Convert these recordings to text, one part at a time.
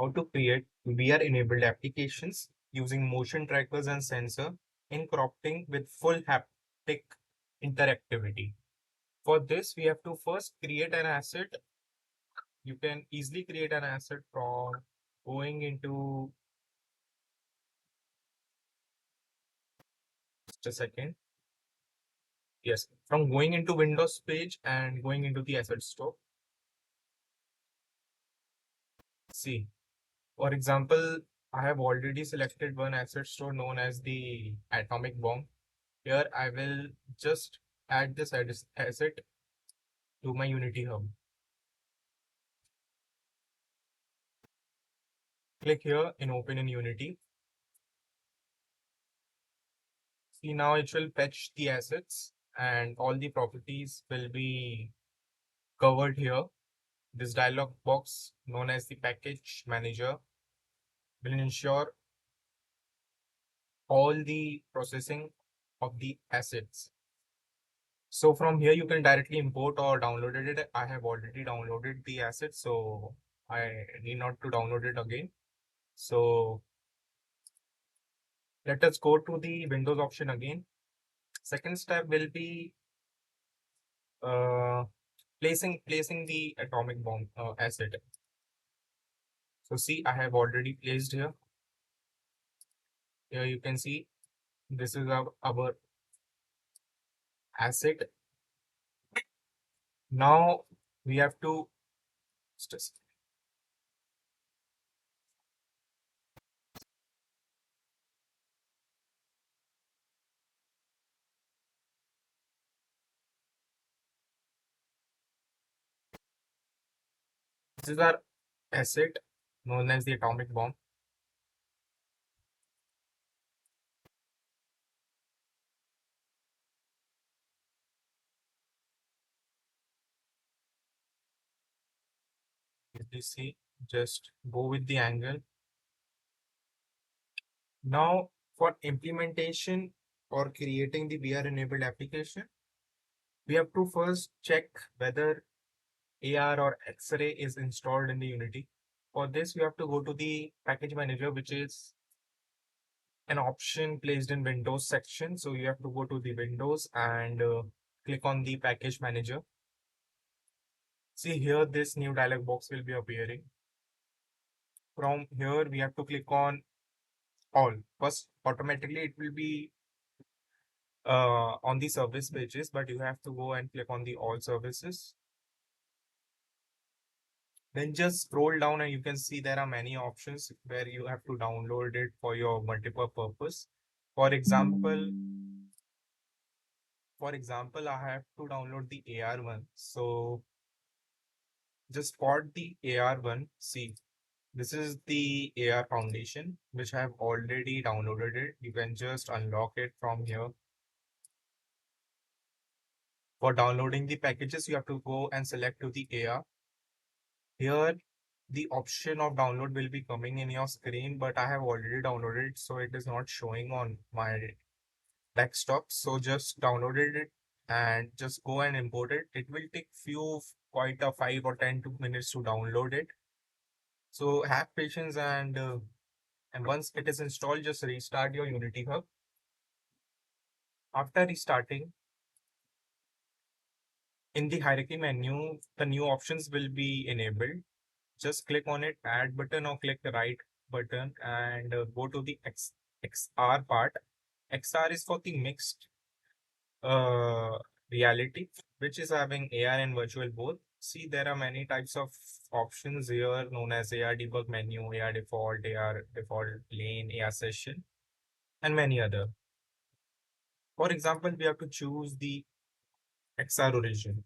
how to create VR enabled applications using motion trackers and sensor in crafting with full haptic interactivity. For this, we have to first create an asset. You can easily create an asset from going into just a second. Yes, from going into Windows page and going into the asset store. See, for example, I have already selected one asset store known as the atomic bomb. Here I will just add this asset to my Unity hub. Click here in open in Unity. See, now it will fetch the assets and all the properties will be covered here. This dialog box known as the package manager will ensure all the processing of the assets. So from here you can directly import or download it. I have already downloaded the asset, so I need not to download it again. So let us go to the Windows option again. Second step will be uh, placing the atomic bomb asset. So see, I have already placed here. Here you can see this is our asset. Now we have to just this is our asset known as the atomic bomb. If you see, just go with the angle. Now for implementation or creating the VR enabled application, we have to first check whether AR or X-ray is installed in the Unity. For this, you have to go to the package manager, which is an option placed in Windows section. So you have to go to the Windows and click on the package manager. See here, this new dialog box will be appearing. From here, we have to click on all. First, automatically it will be on the service pages, but you have to go and click on the all services. Then just scroll down and you can see there are many options where you have to download it for your multiple purpose. For example, I have to download the AR one. So just spot the AR one. See, this is the AR foundation, which I have already downloaded it. You can just unlock it from here. For downloading the packages, you have to go and select to the AR. Here, the option of download will be coming in your screen, but I have already downloaded it, so it is not showing on my desktop. So just downloaded it and just go and import it. It will take quite a 5 or 10 minutes to download it. So have patience and once it is installed, just restart your Unity Hub. After restarting, in the hierarchy menu, the new options will be enabled. Just click on it, add button or click the right button and go to the XR part. XR is for the mixed uh, reality, which is having AR and virtual both. See, there are many types of options here known as AR debug menu, AR default lane, AR session, and many other. For example, we have to choose the XR origin.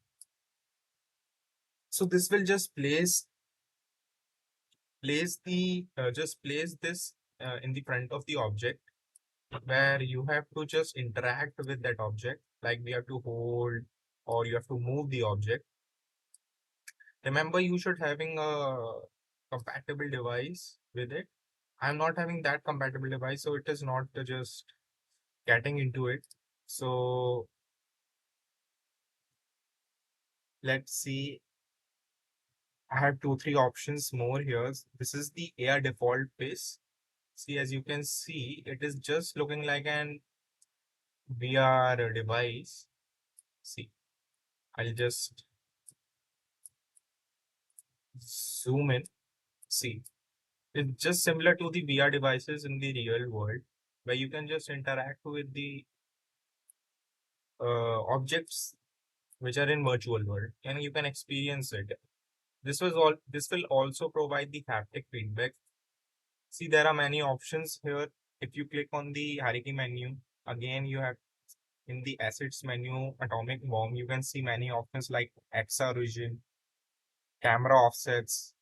So this will just place this in the front of the object where you have to just interact with that object, like we have to hold or you have to move the object. Remember, you should having a compatible device with it. I'm not having that compatible device, so it is not just getting into it. So let's see. I have two, three options more here. This is the AR default pace. See, as you can see, it is just looking like an VR device. See, I'll just zoom in. See, it's just similar to the VR devices in the real world, where you can just interact with the objects which are in virtual world, and you can experience it. This was all. This will also provide the haptic feedback. See, there are many options here. If you click on the hierarchy menu, again you have in the assets menu, atomic bomb, you can see many options like XR vision, camera offsets,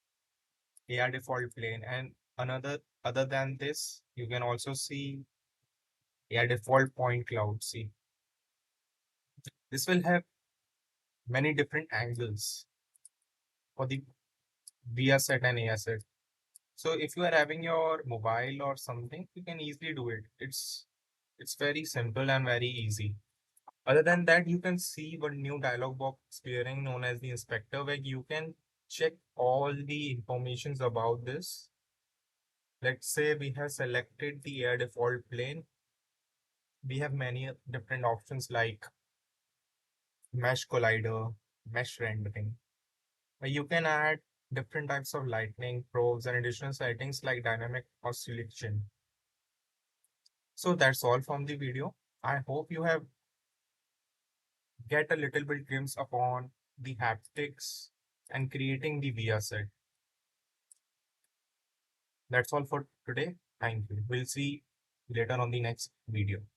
AR default plane, and another other than this, you can also see AR default point cloud. See, this will have many different angles for the VR set and AR set. So if you are having your mobile or something, you can easily do it. It's very simple and very easy. Other than that, you can see one new dialog box appearing known as the inspector, where you can check all the informations about this. Let's say we have selected the air default plane. We have many different options like mesh collider, mesh rendering. You can add different types of lightning, probes, and additional settings like dynamic oscillation. So that's all from the video. I hope you have get a little bit glimpse upon the haptics and creating the VR set. That's all for today. Thank you. We'll see you later on the next video.